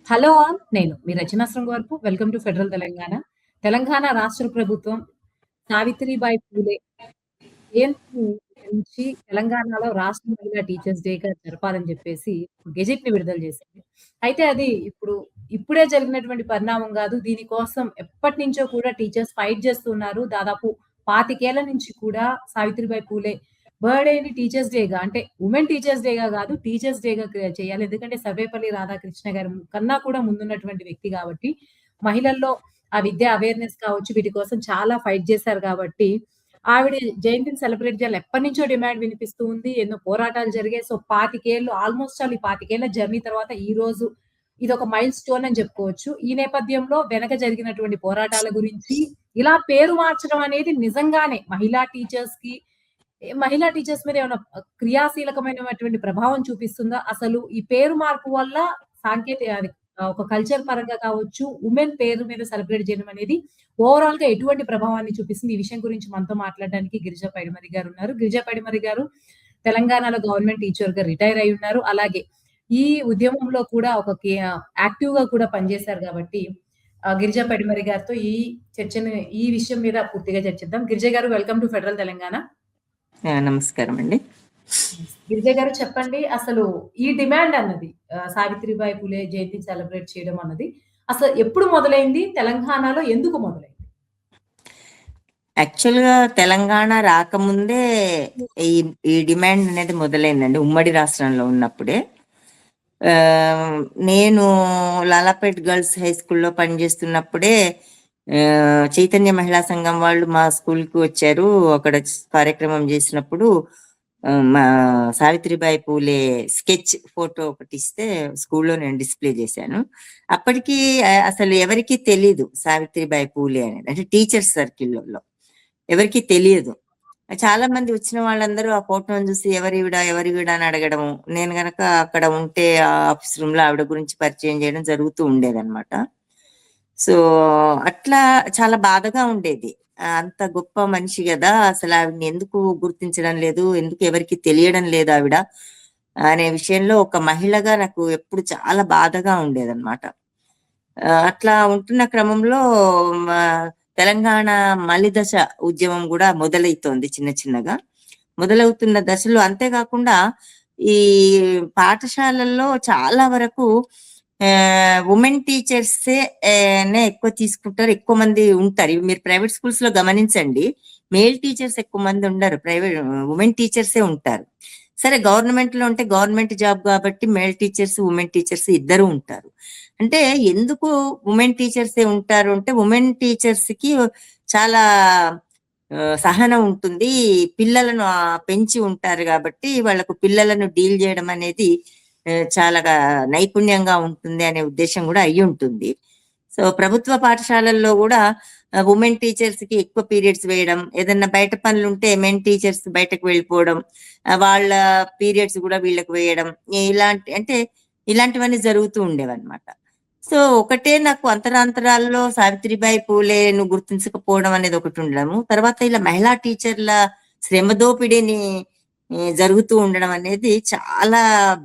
Hello all. నేను మీ Rachana Srungavarapu. Welcome to federal Telangana. Telangana రాష్ట్ర ప్రభుత్వం సావిత్రిబాయి పూలే జయంతిని గురించి తెలంగాణలో రాష్ట్ర మహిళా టీచర్స్ డేగా జరపాలని చెప్పేసి గెజెట్‌ని విడుదల చేసింది. అయితే అది ఇప్పుడే జరిగినటువంటి పరిణామం గాదు. దీనికోసం ఎప్పటినుంచో కూడా టీచర్స్ ఫైట్ చేస్తున్నారు. దాదాపు 25 ఏళ్ల నుంచి కూడా సావిత్రిబాయి పూలే బర్త్‌డేని టీచర్స్ డేగా అంటే వుమెన్ టీచర్స్ డేగా గాదు. టీచర్స్ డేగా చేయాలి. ఎందుకంటే సర్వేపల్లి రాధాకృష్ణ గారి కన్నా కూడా ముందున్నటువంటి వ్యక్తి గాబట్టి, మహిళల్లో ఆ విద్యా అవేర్‌నెస్ కావచ్చు, వీటి కోసం చాలా ఫైట్ చేశారు కాబట్టి, ఆవిడ జయంతిని సెలబ్రేట్ చేయాలి. ఎప్పటినుంచో డిమాండ్ వినిపిస్తూ ఉంది. ఎన్నో పోరాటాలు జరిగాయి. సో, 25 ఏళ్ళు ఆల్‌మోస్ట్ ఆల్ ఈ 25 ఏళ్ల జర్నీ తర్వాత ఈ రోజు ఇదొక మైల్ స్టోన్ అని చెప్పుకోవచ్చు. ఈ నేపథ్యంలో వెనక జరిగినటువంటి పోరాటాల గురించి, ఇలా పేరు మార్చడం అనేది నిజంగానే మహిళా టీచర్స్ మీద ఏమైనా క్రియాశీలకమైనటువంటి ప్రభావం చూపిస్తుందా? అసలు ఈ పేరు మార్పు వల్ల అది ఒక కల్చర్ పరంగా కావచ్చు, వుమెన్ పేరు మీద సెలబ్రేట్ చేయడం అనేది ఓవరాల్‌గా ఎటువంటి ప్రభావాన్ని చూపిస్తుంది? ఈ విషయం గురించి మనతో మాట్లాడడానికి గిరిజా పైడిమర్రి గారున్నారు. గిరిజా పైడిమర్రి గారు తెలంగాణలో గవర్నమెంట్ టీచర్‌గా రిటైర్ అయ్యున్నారు. అలాగే ఈ ఉద్యమంలో కూడా యాక్టివ్‌గా కూడా పనిచేశారు గాబట్టి, గిరిజా పైడిమర్రి గారితో ఈ విషయం మీద పూర్తిగా చర్చిద్దాం. గిరిజా గారు వెల్కమ్ టు ఫెడరల్ తెలంగాణ. నమస్కారం అండి. గిరిజ గారు చెప్పండి. అసలు ఈ డిమాండ్ అన్నది సావిత్రిబాయి పూలే జయంతిని సెలబ్రేట్ చేయడం అన్నది అసలు ఎప్పుడు మొదలైంది? తెలంగాణలో ఎందుకు మొదలైంది? యాక్చువల్‌గా తెలంగాణ రాకముందే ఈ ఈ డిమాండ్ అనేది మొదలైందండి. ఉమ్మడి రాష్ట్రంలో ఉన్నప్పుడే. నేను లాలాపేట్ గర్ల్స్ హై స్కూల్‌లో పనిచేస్తున్నప్పుడే చైతన్య మహిళా సంఘం వాళ్ళు మా స్కూల్‌కి వచ్చారు. అక్కడ కార్యక్రమం చేసినప్పుడు మా సావిత్రిబాయి పూలే స్కెచ్ ఫోటో ఒకటి ఇస్తే స్కూల్లో నేను డిస్ప్లే చేశాను. అప్పటికి అసలు ఎవరికీ తెలీదు సావిత్రిబాయి పూలే అనేది. అంటే టీచర్స్ సర్కిల్‌లో ఎవరికీ తెలియదు. చాలా మంది వచ్చిన వాళ్ళందరూ ఆ ఫోటోని చూసి ఎవరివిడ అని అడగడము. నేను గనక అక్కడ ఉంటే ఆఫీస్ రూమ్ లో ఆవిడ గురించి పరిచయం చేయడం జరుగుతూ ఉండేదన్నమాట. సో అట్లా చాలా బాధగా ఉండేది. అంత గొప్ప మనిషి కదా, అసలు ఆవిడని ఎందుకు గుర్తించడం లేదు, ఎందుకు ఎవరికి తెలియడం లేదు ఆవిడ అనే విషయంలో ఒక మహిళగా నాకు ఎప్పుడు చాలా బాధగా ఉండేదన్నమాట. అట్లా ఉంటున్న క్రమంలో తెలంగాణ మలిదశ ఉద్యమం కూడా మొదలవుతోంది చిన్న చిన్నగా. మొదలవుతున్న దశలో అంతేకాకుండా ఈ పాఠశాలల్లో చాలా వరకు ఉమెన్ టీచర్సే ఎక్కువ తీసుకుంటారు, ఎక్కువ మంది ఉంటారు. మీరు ప్రైవేట్ స్కూల్స్ లో గమనించండి, మేల్ టీచర్స్ ఎక్కువ మంది ఉండరు, ప్రైవేట్ ఉమెన్ టీచర్సే ఉంటారు. సరే గవర్నమెంట్ లో ఉంటే గవర్నమెంట్ జాబ్ కాబట్టి మేల్ టీచర్స్ ఉమెన్ టీచర్స్ ఇద్దరు ఉంటారు. అంటే ఎందుకు ఉమెన్ టీచర్సే ఉంటారు అంటే, ఉమెన్ టీచర్స్ కి చాలా సహనం ఉంటుంది, పిల్లలను పెంచి ఉంటారు కాబట్టి వాళ్ళకు పిల్లలను డీల్ చేయడం అనేది చాలా నైపుణ్యంగా ఉంటుంది అనే ఉద్దేశం కూడా అయి ఉంటుంది. సో ప్రభుత్వ పాఠశాలల్లో కూడా ఉమెన్ టీచర్స్ కి ఎక్కువ పీరియడ్స్ వేయడం, ఏదన్నా బయట పనులు ఉంటే మెన్ టీచర్స్ బయటకు వెళ్ళిపోవడం, వాళ్ళ పీరియడ్స్ కూడా వీళ్ళకి వేయడం, ఇలాంటివన్నీ జరుగుతూ ఉండేవన్నమాట. సో ఒకటే నాకు అంతరాంతరాల్లో సావిత్రిబాయి పూలేను గుర్తించకపోవడం అనేది ఒకటి ఉండడము, తర్వాత ఇలా మహిళా టీచర్ల శ్రమ దోపిడీని జరుగుతూ ఉండడం అనేది చాలా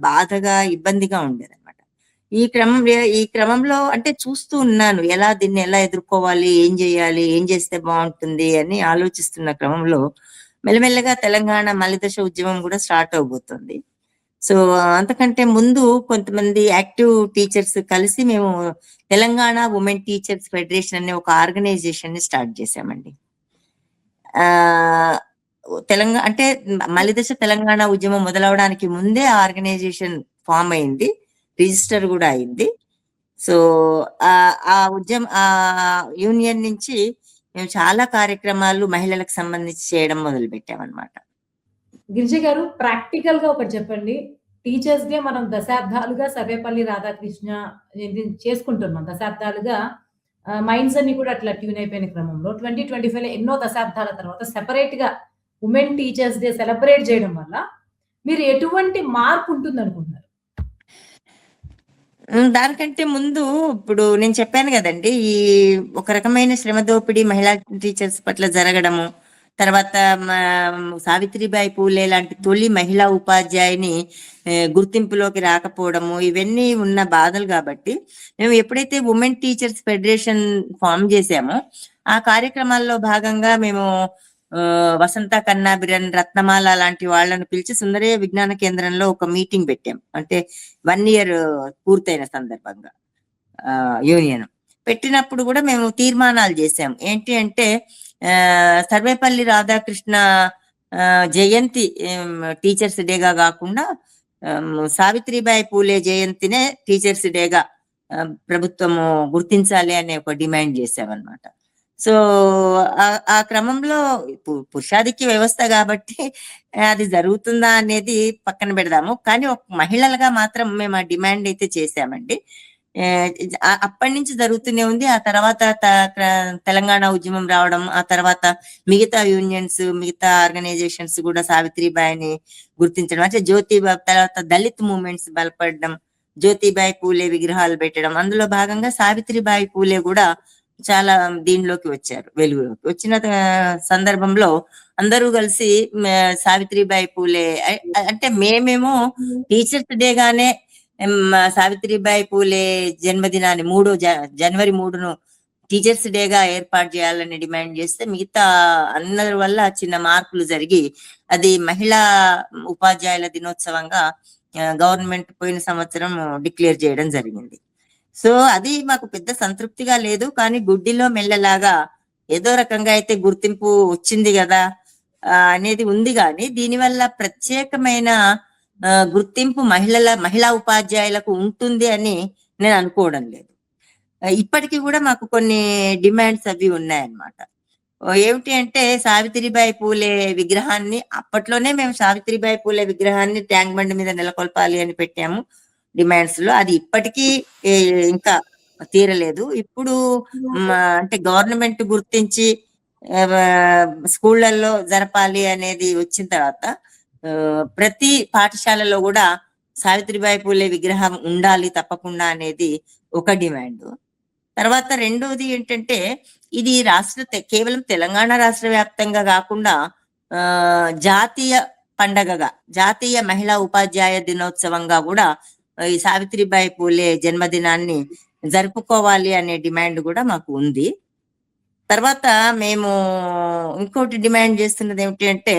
బాధగా ఇబ్బందిగా ఉండేది అనమాట. ఈ క్రమంలో అంటే చూస్తూ ఉన్నాను దీన్ని ఎలా ఎదుర్కోవాలి, ఏం చేయాలి, ఏం చేస్తే బాగుంటుంది అని ఆలోచిస్తున్న క్రమంలో మెల్లమెల్లగా తెలంగాణ మలిదశ ఉద్యమం కూడా స్టార్ట్ అవబోతుంది. సో అంతకంటే ముందు కొంతమంది యాక్టివ్ టీచర్స్ కలిసి మేము తెలంగాణ ఉమెన్ టీచర్స్ ఫెడరేషన్ అనే ఒక ఆర్గనైజేషన్ ని స్టార్ట్ చేశామండి. అంటే మలిదశ తెలంగాణ ఉద్యమం మొదలవడానికి ముందే ఆర్గనైజేషన్ ఫామ్ అయింది, రిజిస్టర్ కూడా అయింది. సో ఆ యూనియన్ నుంచి మేము చాలా కార్యక్రమాలు మహిళలకు సంబంధించి చేయడం మొదలు పెట్టామన్నమాట. గిరిజ గారు ప్రాక్టికల్ గా ఒకటి చెప్పండి. టీచర్స్ డే మనం దశాబ్దాలుగా సర్వేపల్లి రాధాకృష్ణ చేసుకుంటున్నాం. దశాబ్దాలుగా మైండ్స్ అన్ని కూడా అట్లా ట్యూన్ అయిపోయిన క్రమంలో 2025 లో ఎన్నో దశాబ్దాల తర్వాత సెపరేట్ గా ఉమెన్ టీచర్స్ డే సెలబ్రేట్ చేయడం వల్ల మీరు ఎటువంటి మార్పు ఉంటుంది అనుకుంటున్నారు? దానికంటే ముందు ఇప్పుడు నేను చెప్పాను కదండి, ఈ ఒక రకమైన శ్రమ దోపిడీ మహిళా టీచర్స్ పట్ల జరగడము, తర్వాత సావిత్రిబాయి పూలే లాంటి తొలి మహిళా ఉపాధ్యాయుని గుర్తింపులోకి రాకపోవడము, ఇవన్నీ ఉన్న బాధలు కాబట్టి మేము ఎప్పుడైతే ఉమెన్ టీచర్స్ ఫెడరేషన్ ఫామ్ చేసామో ఆ కార్యక్రమాల్లో భాగంగా మేము వసంత కన్నాబిరన్, రత్నమాల లాంటి వాళ్ళను పిలిచి సుందరయ్య విజ్ఞాన కేంద్రంలో ఒక మీటింగ్ పెట్టాం. అంటే 1 year పూర్తయిన సందర్భంగా యూనియన్ పెట్టినప్పుడు కూడా మేము తీర్మానాలు చేసాం. ఏంటి అంటే సర్వేపల్లి రాధాకృష్ణ జయంతి టీచర్స్ డేగా కాకుండా సావిత్రిబాయి పూలే జయంతినే టీచర్స్ డేగా ప్రభుత్వము గుర్తించాలి అనే ఒక డిమాండ్ చేసామన్నమాట. సో ఆ క్రమంలో పురుషాధిక్య వ్యవస్థ కాబట్టి అది జరుగుతుందా అనేది పక్కన పెడదాము, కానీ ఒక మహిళలుగా మాత్రం మేము ఆ డిమాండ్ అయితే చేసామండి. అప్పటి నుంచి జరుగుతూనే ఉంది. ఆ తర్వాత తెలంగాణ ఉద్యమం రావడం, ఆ తర్వాత మిగతా యూనియన్స్, మిగతా ఆర్గనైజేషన్స్ కూడా సావిత్రిబాయిని గుర్తించడం, అంటే జ్యోతిబాయి, తర్వాత దళిత్ మూవ్మెంట్స్ బలపడడం, జ్యోతిబాయి పూలే విగ్రహాలు పెట్టడం, అందులో భాగంగా సావిత్రిబాయి పూలే కూడా చాలా దీనిలోకి వచ్చారు, వెలుగులోకి వచ్చిన సందర్భంలో అందరూ కలిసి సావిత్రిబాయి పూలే అంటే మేమేమో టీచర్స్ డే గానే సావిత్రిబాయి పూలే జన్మదినాన్ని జనవరి 3ను టీచర్స్ డేగా ఏర్పాటు చేయాలని డిమాండ్ చేస్తే మిగతా అందరి వల్ల చిన్న మార్పులు జరిగి అది మహిళా ఉపాధ్యాయుల దినోత్సవంగా గవర్నమెంట్ పోయిన సంవత్సరం డిక్లేర్ చేయడం జరిగింది. సో అది మాకు పెద్ద సంతృప్తిగా లేదు, కానీ గుడ్డిలో మెల్లలాగా ఏదో రకంగా అయితే గుర్తింపు వచ్చింది కదా అనేది ఉంది, కానీ దీనివల్ల ప్రత్యేకమైన గుర్తింపు మహిళా ఉపాధ్యాయులకు ఉంటుంది అని నేను అనుకోవడం లేదు. ఇప్పటికీ కూడా మాకు కొన్ని డిమాండ్స్ అవి ఉన్నాయన్నమాట. ఏమిటి అంటే సావిత్రిబాయి పూలే విగ్రహాన్ని, అప్పట్లోనే మేము సావిత్రిబాయి పూలే విగ్రహాన్ని ట్యాంక్ బండ్ మీద నెలకొల్పాలి అని పెట్టాము డిమాండ్స్ లో. అది ఇప్పటికీ ఇంకా తీరలేదు. ఇప్పుడు అంటే గవర్నమెంట్ గుర్తించి స్కూళ్ళల్లో జరపాలి అనేది వచ్చిన తర్వాత ప్రతి పాఠశాలలో కూడా సావిత్రిబాయి పూలే విగ్రహం ఉండాలి తప్పకుండా అనేది ఒక డిమాండ్. తర్వాత రెండోది ఏంటంటే ఇది కేవలం తెలంగాణ రాష్ట్ర వ్యాప్తంగా కాకుండా జాతీయ పండగగా, జాతీయ మహిళా ఉపాధ్యాయ దినోత్సవంగా కూడా ఈ సావిత్రిబాయి పూలే జన్మదినాన్ని జరుపుకోవాలి అనే డిమాండ్ కూడా మాకు ఉంది. తర్వాత మేము ఇంకోటి డిమాండ్ చేస్తున్నది ఏమిటి అంటే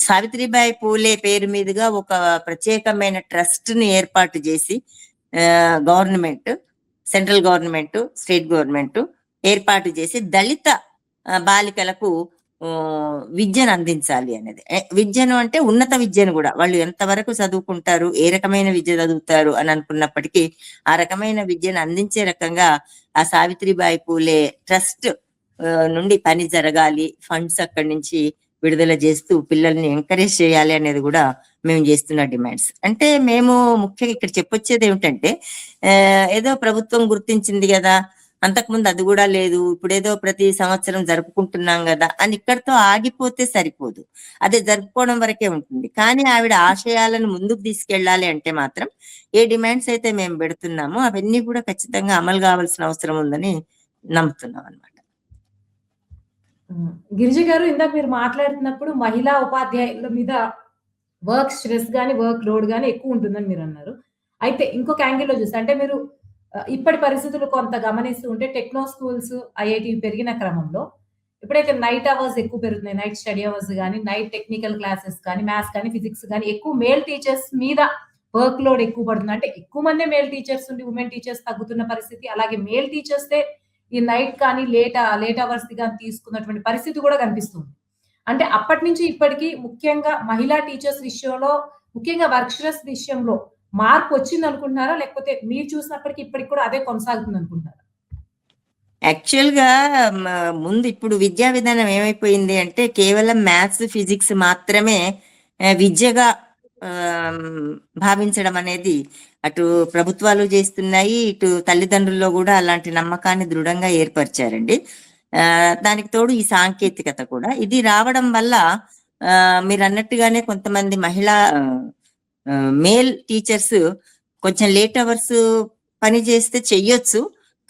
సావిత్రిబాయి పూలే పేరు మీదుగా ఒక ప్రత్యేకమైన ట్రస్ట్ ని ఏర్పాటు చేసి government, central government, state government ఏర్పాటు చేసి దళిత బాలికలకు విద్యను అందించాలి అనేది. విద్యను అంటే ఉన్నత విద్యను కూడా, వాళ్ళు ఎంతవరకు చదువుకుంటారు, ఏ రకమైన విద్య చదువుతారు అని అనుకున్నప్పటికీ ఆ రకమైన విద్యను అందించే రకంగా ఆ సావిత్రిబాయి పూలే ట్రస్ట్ నుండి పని జరగాలి, ఫండ్స్ అక్కడి నుంచి విడుదల చేస్తూ పిల్లల్ని ఎంకరేజ్ చేయాలి అనేది కూడా మేము చేస్తున్న డిమాండ్స్. అంటే మేము ముఖ్యంగా ఇక్కడ చెప్పొచ్చేది ఏమిటంటే ఏదో ప్రభుత్వం గుర్తించింది కదా, అంతకుముందు అది కూడా లేదు, ఇప్పుడేదో ప్రతి సంవత్సరం జరుపుకుంటున్నాం కదా అని ఇక్కడితో ఆగిపోతే సరిపోదు. అదే జరుపుకోవడం వరకే ఉంటుంది. కానీ ఆవిడ ఆశయాలను ముందుకు తీసుకెళ్లాలి అంటే మాత్రం ఏ డిమాండ్స్ అయితే మేము పెడుతున్నామో అవన్నీ కూడా ఖచ్చితంగా అమలు కావాల్సిన అవసరం ఉందని నమ్ముతున్నాం అన్నమాట. గిరిజ గారు, ఇందాక మీరు మాట్లాడుతున్నప్పుడు మహిళా ఉపాధ్యాయుల మీద వర్క్ స్ట్రెస్ గాని, వర్క్ లోడ్ గాని ఎక్కువ ఉంటుందని మీరు అన్నారు. అయితే ఇంకొక యాంగిల్లో చూస్తే, అంటే మీరు ఇప్పటి పరిస్థితులు కొంత గమనిస్తూ ఉంటే టెక్నో స్కూల్స్, ఐఐటి పెరిగిన క్రమంలో ఎప్పుడైతే నైట్ అవర్స్ ఎక్కువ పెరుగుతున్నాయి, నైట్ స్టడీ అవర్స్ గాని, నైట్ టెక్నికల్ క్లాసెస్ కానీ, మ్యాథ్స్ కానీ, ఫిజిక్స్ కానీ ఎక్కువ మేల్ టీచర్స్ మీద వర్క్ లోడ్ ఎక్కువ పడుతుంది. అంటే ఎక్కువ మందే మేల్ టీచర్స్ ఉండి ఉమెన్ టీచర్స్ తగ్గుతున్న పరిస్థితి, అలాగే మేల్ టీచర్సే ఈ నైట్ కానీ లేట్ అవర్స్ కానీ తీసుకున్నటువంటి పరిస్థితి కూడా కనిపిస్తుంది. అంటే అప్పటి నుంచి ఇప్పటికి ముఖ్యంగా మహిళా టీచర్స్ విషయంలో, ముఖ్యంగా వర్క్ స్ట్రెస్ విషయంలో మార్పు వచ్చింది అనుకుంటున్నారా? లేకపోతే మీరు చూసినప్పటికీ ఇప్పటికి కూడా అదే కొనసాగుతుంది అనుకుంటున్నారా? యాక్చువల్ గా ముందు ఇప్పుడు విద్యా విధానం ఏమైపోయింది అంటే కేవలం మ్యాథ్స్, ఫిజిక్స్ మాత్రమే విద్యగా భావించడం అనేది అటు ప్రభుత్వాలు చేస్తున్నాయి, ఇటు తల్లిదండ్రుల్లో కూడా అలాంటి నమ్మకాన్ని దృఢంగా ఏర్పరిచారండి. దానికి తోడు ఈ సాంకేతికత కూడా ఇది రావడం వల్ల మీరు అన్నట్టుగానే కొంతమంది మహిళా మేల్ టీచర్స్ కొంచెం లేట్ అవర్స్ పని చేస్తే చెయ్యొచ్చు,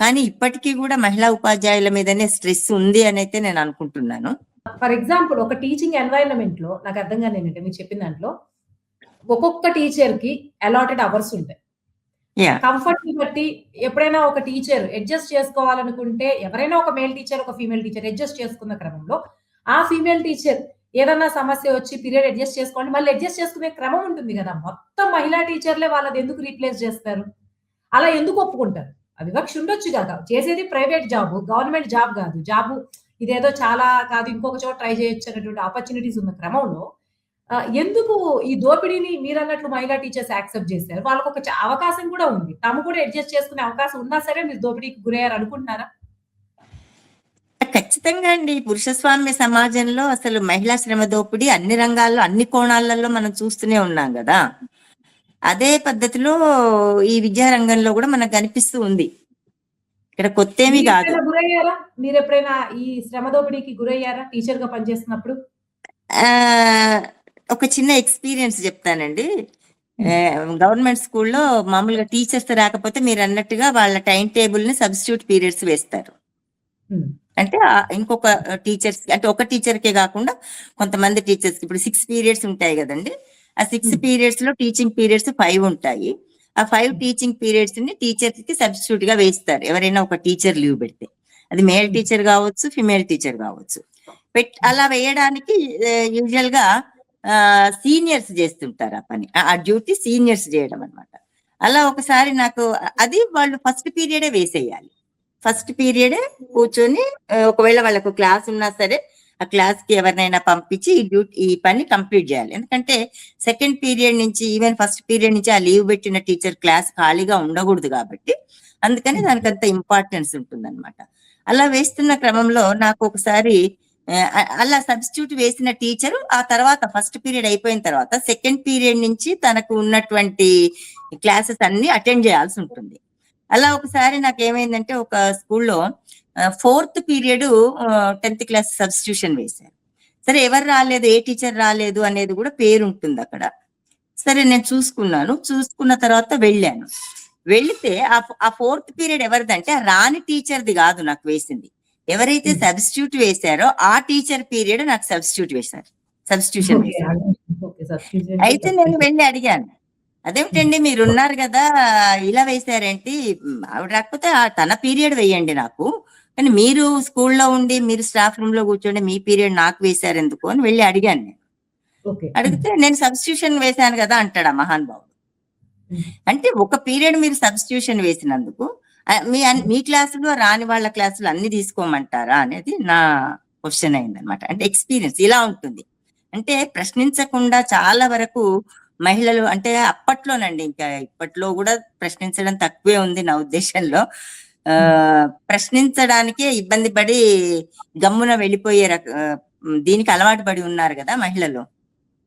కానీ ఇప్పటికీ కూడా మహిళా ఉపాధ్యాయుల మీదనే స్ట్రెస్ ఉంది అని అయితే నేను అనుకుంటున్నాను. ఫర్ ఎగ్జాంపుల్ ఒక టీచింగ్ ఎన్వైరన్మెంట్ లో నాకు అర్థం కాదు ఏంటంటే మీరు చెప్పిన దాంట్లో ఒక్కొక్క టీచర్ కి అలాటెడ్ అవర్స్ ఉంటాయి. యా కంఫర్ట్ ని బట్టి ఎప్పుడైనా ఒక టీచర్ అడ్జస్ట్ చేసుకోవాలనుకుంటే ఎవరైనా ఒక మేల్ టీచర్ ఒక ఫీమేల్ టీచర్ అడ్జస్ట్ చేసుకున్న క్రమంలో ఆ ఫీమేల్ టీచర్ ఏదన్నా సమస్య వచ్చి పీరియడ్ అడ్జస్ట్ చేసుకోండి మళ్ళీ అడ్జస్ట్ చేసుకునే క్రమం ఉంటుంది కదా మొత్తం మహిళా టీచర్లే వాళ్ళది ఎందుకు రీప్లేస్ చేస్తారు అలా ఎందుకు ఒప్పుకుంటారు ఆ వివక్ష ఉండొచ్చు కదా చేసేది ప్రైవేట్ జాబ్ గవర్నమెంట్ జాబ్ కాదు జాబ్ ఇదేదో చాలా కాదు ఇంకొక చోట ట్రై చేయొచ్చు అనేటువంటి ఆపర్చునిటీస్ ఉన్న క్రమంలో ఎందుకు ఈ దోపిడీని మీరన్నట్లు మహిళా టీచర్స్ యాక్సెప్ట్ చేశారు? వాళ్ళకొక అవకాశం కూడా ఉంది. తాము కూడా అడ్జస్ట్ చేసుకునే అవకాశం ఉన్నా సరే మీరు దోపిడీకి గురయ్యారు అనుకుంటున్నారా? ఖచ్చితంగా అండి. పురుష స్వామ్య సమాజంలో అసలు మహిళా శ్రమ దోపిడీ అన్ని రంగాల్లో, అన్ని కోణాలలో మనం చూస్తూనే ఉన్నాం గదా! అదే పద్ధతిలో ఈ విద్యా రంగంలో గూడా మనకు కనిపిస్తూ ఉంది. ఇక్కడ కొత్తేమీ గాదు. మీరెప్పుడైనా గురయ్యారా? మీరెప్పుడైనా ఈ శ్రమ దోపిడీకి గురయ్యారా టీచర్‌గా పనిచేస్తున్నప్పుడు? ఆహ్, ఒక చిన్న ఎక్స్‌పీరియన్స్ జెప్తానండి. హ్మ్. గవర్నమెంట్ స్కూల్‌లో మామూలుగా టీచర్స్ రాకపోతే మీరన్నట్టుగా వాళ్ళ టైమ్ టేబుల్‌ని సబ్‌స్టిట్యూట్ పీరియడ్స్ వేస్తారు. హ్మ్. అంటే ఇంకొక టీచర్స్ అంటే ఒక టీచర్‌కే గాకుండా కొంతమంది టీచర్స్‌కి ఇప్పుడు 6 పీరియడ్స్ ఉంటాయి గదండీ! ఆ 6 హ్మ్. పీరియడ్స్‌లో టీచింగ్ పీరియడ్స్ 5 ఉంటాయి. ఆ 5 టీచింగ్ పీరియడ్స్‌ని టీచర్స్‌కి సబ్‌స్టిట్యూట్‌గా వేస్తారు. ఎవరైనా ఒక టీచర్ లీవ్ పెడితే. అది మేల్ హ్మ్. టీచర్ గావచ్చు, ఫీమేల్ టీచర్ గావచ్చు. అలా వేయడానికి యూజువల్‌గా సీనియర్స్ జేస్తుంటారు ఆ పని. ఆ డ్యూటీ సీనియర్స్ జేయడం అన్నమాట. అలా ఒకసారి నాకు అది వాళ్ళు ఫస్ట్ పీరియడే వేసేయాలి. ఫస్ట్ పీరియడే కూర్చొని ఒకవేళ వాళ్ళకు క్లాస్ ఉన్నా సరే ఆ క్లాస్‌కి ఎవరినైనా పంపించి ఈ పని కంప్లీట్ జేయాలి. ఎందుకంటే సెకండ్ పీరియడ్ నుంచి ఈవెన్ ఫస్ట్ పీరియడ్ నుంచి ఆ లీవ్ పెట్టిన టీచర్ క్లాస్ ఖాళీగా ఉండగూడదు గాబట్టి, అందుకని హ్మ్. దానికంత ఇంపార్టెన్స్ ఉంటుందన్నమాట. అలా వేస్తున్న క్రమంలో నాకు ఒకసారి అలా సబ్‌స్టిట్యూట్ వేసిన టీచరు ఆ తర్వాత ఫస్ట్ పీరియడ్ అయిపోయిన తర్వాత సెకండ్ పీరియడ్ నుంచి తనకు ఉన్నటువంటి క్లాసెస్ అన్నీ అటెండ్ జేయాల్సుంటుంది. అలా ఒకసారి నాకేమైందంటే ఒక స్కూల్‌లో ఫోర్త్ పీరియడ్ 10థ్ క్లాస్ సబ్‌స్టిట్యూషన్ వేశారు. సరే ఎవరు రాలేదు, ఏ టీచర్ రాలేదు అనేది గూడా పేరుంటుందక్కడ. సరే నేను చూసుకున్నాను. చూసుకున్న తర్వాత వెళ్ళాను. వెళితే ఆ ఫోర్త్ పీరియడ్ ఎవరిదంటే ఆ రాని టీచర్‌ది గాదు నాకు వేసింది. ఎవరైతే హ్మ్. సబ్‌స్టిట్యూట్ వేశారో ఆ టీచర్ పీరియడ్ నాకు సబ్‌స్టిట్యూట్ వేశారు. Substitution okay. వేశారు. ఓకే. సబ్‌స్టిట్యూషన్ టు అయితే నేను సబ్‌స్టిట్యూషన్. వెళ్లి అడిగాను. హ్మ్. అదేమిటండి మీరున్నారు గదా! ఇలా వేశారేంటి? ఆవిడ రాకపోతే తన పీరియడ్ వేయండి నాకు. కానీ మీరు స్కూల్‌లో ఉండి, మీరు స్టాఫ్ రూమ్‌లో కూర్చొని మీ పీరియడ్ నాకు వేశారెందుకు అని వెళ్లి అడిగాను నేను. ఓకే. హ్మ్. అడిగితే నేను సబ్‌స్టిట్యూషన్ వేశాను గదా! అంటాడు ఆ మహానుభావుడు. హ్మ్. అంటే ఒక పీరియడ్ మీరు సబ్‌స్టిట్యూషన్ వేసినందుకు మీ క్లాసులో రాని వాళ్ళ క్లాసులు అన్ని తీసుకోమంటారా? అనేది నా క్వెషన్ అయిందన్నమాట. అంటే ఎక్స్‌పీరియన్స్ ఇలా ఉంటుంది. అంటే ప్రశ్నించకుండా చాలా వరకు మహిళలు అంటే అప్పట్లోనండి ఇంకా ఇప్పట్లో గూడా ప్రశ్నించడం తక్కువే ఉంది నా ఉద్దేశంలో. హ్మ్. ప్రశ్నించడానికే ఇబ్బంది పడి గమ్మున వెళ్ళిపోయే దీనికి అలవాటు పడి ఉన్నారు గదా! మహిళలు.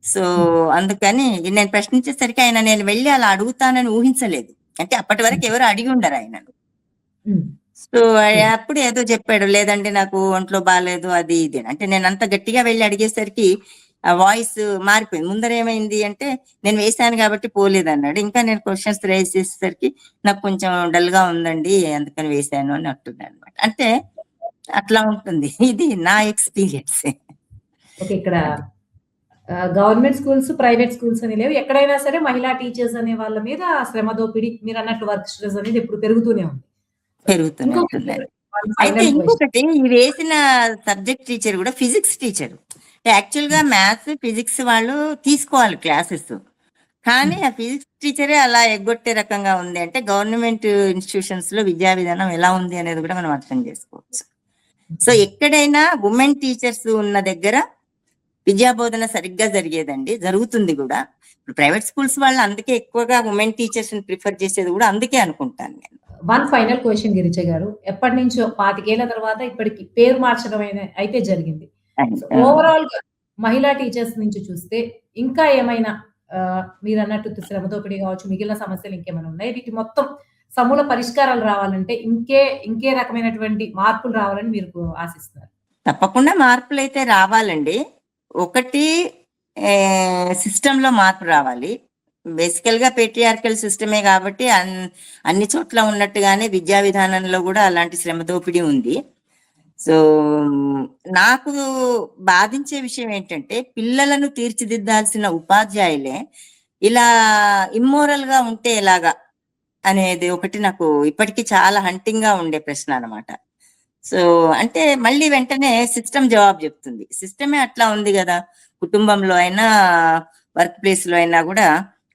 సో, హ్మ్. అందుకని నేను ప్రశ్నించేసరికి నేను వెళ్లి అలా అడుగుతానని ఊహించలేదు. అంటే అప్పటి వరకు హ్మ్. ఎవరు అడిగి ఉండరు ఆయనను. హ్మ్. So, okay. అప్పుడు ఏదో చెప్పాడు. లేదండి నాకు ఒంట్లో బాలేదు అది ఇది అని. అంటే నేనంత గట్టిగా వెళ్లి అడిగేసరికి ఆ వాయిస్ మారిపోయింది. ముందర ఏమైంది అంటే నేను వేశాను కాబట్టి పోలేదన్నాడు. ఇంకా నేను క్వెషన్స్ రైజ్ చేసేసరికి నాకు కొంచెం డల్‌గా ఉందండి అందుకని వేశాను అని అంటున్నాడన్నమాట. అంటే అట్లా ఉంటుంది. ఇది నా ఎక్స్‌పీరియన్స్. ఓకే. ఇక్కడ అది. గవర్నమెంట్ స్కూల్స్, ప్రైవేట్ స్కూల్స్ అని లేవు. ఎక్కడైనా సరే మహిళా టీచర్స్ అనే వాళ్ళ మీద శ్రమ దోపిడి మీరన్నట్లు వర్క్ స్ట్రెస్ అనేది ఎప్పుడు పెరుగుతూనే ఉంది. పెరుగుతూనే ఇంకొకటి ఉంటుందండి. వన్ అయితే ఫైనల్ క్వెషన్. ఇంకొకటి ఈ వేసిన సబ్జెక్ట్ టీచర్ గూడా ఫిజిక్స్ టీచరు. యాక్చువల్‌గా హ్మ్. మ్యాథ్స్, ఫిజిక్స్ వాళ్ళు తీసుకోవాలి క్లాసెస్. కానీ హ్మ్. ఆ ఫిజిక్స్ టీచరే అలా ఎగ్గొట్టే రకంగా ఉంది అంటే గవర్నమెంట్ ఇన్‌స్టిట్యూషన్స్‌లో విద్యా విధానం ఎలా ఉంది అనేది గూడా మనం అర్థం చేసుకోవచ్చు. So, okay. ఎక్కడైనా వుమెన్ టీచర్స్ ఉన్న దగ్గర విద్యా బోధన సరిగ్గా జరిగేదండి. జరుగుతుంది గూడా. ఇప్పుడు ప్రైవేట్ స్కూల్స్ వాళ్ళు అందుకే ఎక్కువగా వుమెన్ టీచర్స్‌ని ప్రిఫర్ చేసేది గూడా అందుకే అనుకుంటాను నేను. వన్ ఫైనల్ క్వెషన్ గిరిజ గారు. ఎప్పటినుంచో 25 ఏళ్ల తర్వాత ఇప్పటికి పేరు మార్చడం అయితే జరిగింది. అది. సో, ఆ! ఓవరాల్‌గా మహిళా టీచర్స్ నుంచి చూస్తే ఇంకా ఏమైనా మీరన్నట్టు శ్రమ దోపిడీ కావచ్చు, మిగిలిన సమస్యలు ఇంకేమైనా ఉన్నాయా? వీటి మొత్తం సమూల పరిష్కారాలు రావాలంటే ఇంకే రకమైనటువంటి మార్పులు రావాలని మీరు ఆశిస్తున్నారు? తప్పకుండా మార్పులైతే రావాలండి. ఒకటి సిస్టమ్‌లో మార్పు రావాలి. బేసికల్‌గా పేట్రియార్కల్ సిస్టమే కాబట్టి అన్ని చోట్ల ఉన్నట్టుగానే విద్యా విధానంలో గూడా అలాంటి శ్రమ దోపిడీ ఉంది. సో, నాకు బాధించే విషయం ఏంటంటే, పిల్లలను తీర్చిదిద్దాల్సిన ఉపాధ్యాయులే ఇలా ఇమ్మోరల్‌గా ఉంటే ఎలాగా? అనేది ఒకటి నాకు ఇప్పటికి చాలా హంటింగ్‌గా ఉండే ప్రశ్న అన్నమాట. సో, అంటే మళ్ళీ వెంటనే సిస్టమ్ జవాబు చెప్తుంది. సిస్టమే అట్లా ఉంది గదా! కుటుంబంలో అయినా, వర్క్ ప్లేస్‌లో అయినా గూడా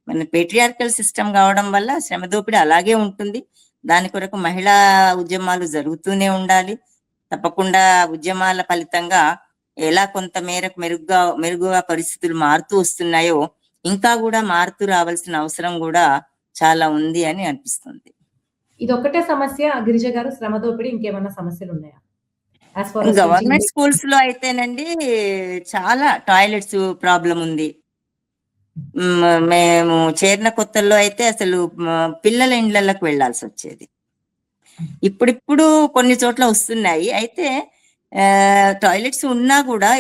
మన పేట్రియార్కల్ సిస్టమ్ గావడం వల్ల శ్రమ దోపిడీ అలాగే ఉంటుంది. దాని కొరకు మహిళా ఉద్యమాలు జరుగుతూనే ఉండాలి. తప్పకుండా ఉద్యమాల ఫలితంగా ఎలా కొంత మేరకు మెరుగుగా పరిస్థితులు మారుతూ వస్తున్నాయో, ఇంకా గూడా మారుతూ రావాల్సిన అవసరం గూడా చాలా ఉంది అని అనిపిస్తుంది. ఇదొక్కటే సమస్య గిరిజ గారు శ్రమ దోపిడీ ఇంకేమన్నా సమస్యలున్నాయా? As far as government teaching స్కూల్స్‌లో అయితేనండి చాలా టాయిలెట్స్ ప్రాబ్లమ్ ఉంది. మేము చేరిన కొత్తల్లో అయితే అసలు పిల్లల ఇండ్లలకు వెళ్ళాల్సొచ్చేది. ఇప్పుడిప్పుడు కొన్ని చోట్ల వస్తున్నాయి. అయితే టాయిలెట్స్ ఉన్నా గూడా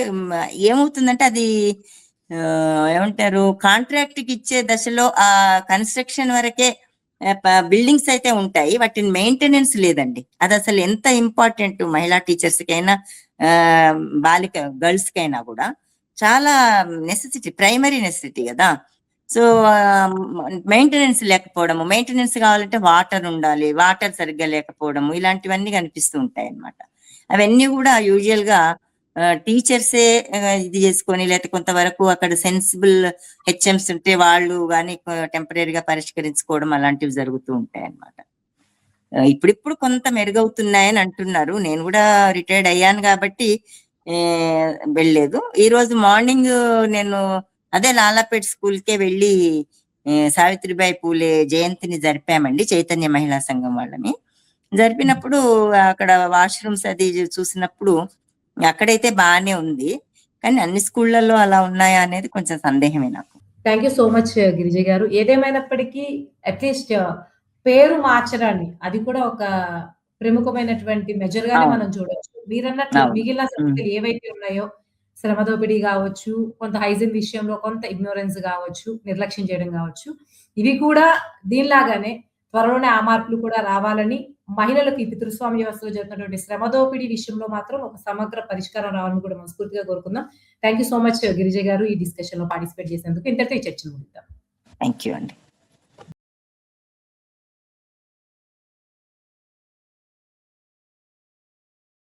ఏమవుతుందంటే అది ఏమంటారు కాంట్రాక్ట్‌కి ఇచ్చే దశలో కన్‌స్ట్రక్షన్ వరకే బిల్డింగ్స్ అయితే ఉంటాయి. వాటిని మెయింటెనెన్స్ లేదండి. అదసలు ఎంత ఇంపార్టెంట్ మహిళా టీచర్స్‌కైనా గర్ల్స్‌కైనా గూడా. చాలా ప్రైమరీ నెసెసిటీ గదా! సో, మెయింటెనెన్స్ లేకపోవడము. మెయింటెనెన్స్ కావాలంటే వాటర్ ఉండాలి. వాటర్ సరిగ్గా లేకపోవడము. ఇలాంటివన్నీ కనిపిస్తూ ఉంటాయన్నమాట. అవన్నీ గూడా యూజువల్‌గా టీచర్సే ఇది చేసుకొని లేకపోతే కొంతవరకు అక్కడ సెన్సిబుల్ హెచ్ఎమ్స్ ఉంటే వాళ్ళు గాని టెంపరరీగా పరిష్కరించుకోవడం అలాంటివి జరుగుతూ ఉంటాయన్నమాట. ఇప్పుడిప్పుడు కొంత మెరుగవుతున్నాయని అంటున్నారు. నేను గూడా రిటైర్డ్ అయ్యాను గాబట్టి వెళ్ళలేదు. ఈరోజు మార్నింగ్ నేను అదే లాలాపేట్ స్కూల్‌కే వెళ్ళి సావిత్రిబాయి పూలే జయంతిని జరిపామండి చైతన్య మహిళా సంఘం వాళ్ళని. జరిపినప్పుడు అక్కడ వాష్‌రూమ్స్ అది చూసినప్పుడు అక్కడైతే బానే ఉంది. కానీ అన్ని స్కూళ్ళల్లో అలా ఉన్నాయా అనేది కొంచెం సందేహమే నాకు. Thank you so much Girija గారు. ఏదేమైనప్పటికీ అట్‌లీస్ట్ పేరు మార్చడాన్ని అది కూడా ఒక ప్రముఖమైనటువంటి మెజర్‌గానే అవును. మనం చూడొచ్చు. మీరన్నట్లు అవును. మిగిలిన హ్మ్. సమస్యలు ఏవైతే ఉన్నాయో శ్రమ దోపిడీ గావచ్చు, కొంత హైజీన్ విషయంలో కొంత ఇగ్నోరెన్స్ గావచ్చు, నిర్లక్ష్యం చేయడం గావచ్చు. ఇవి కూడా దీనిలాగానే త్వరలోనే ఆ మార్పులు కూడా రావాలని మహిళలకు ఈ పితృస్వామ్య వ్యవస్థలో జరుగుతున్నటువంటి శ్రమ దోపిడీ విషయంలో మాత్రం ఒక సమగ్ర పరిష్కారం రావాలని కూడా మనస్ఫూర్తిగా కోరుకుందాం. Thank you so much Girija గారు ఈ డిస్కషన్‌లో పార్టిసిపేట్ చేసినందుకు. ఇంతటితో ఈ చర్చను ముగిద్దాం. థాంక్ యూ అండి.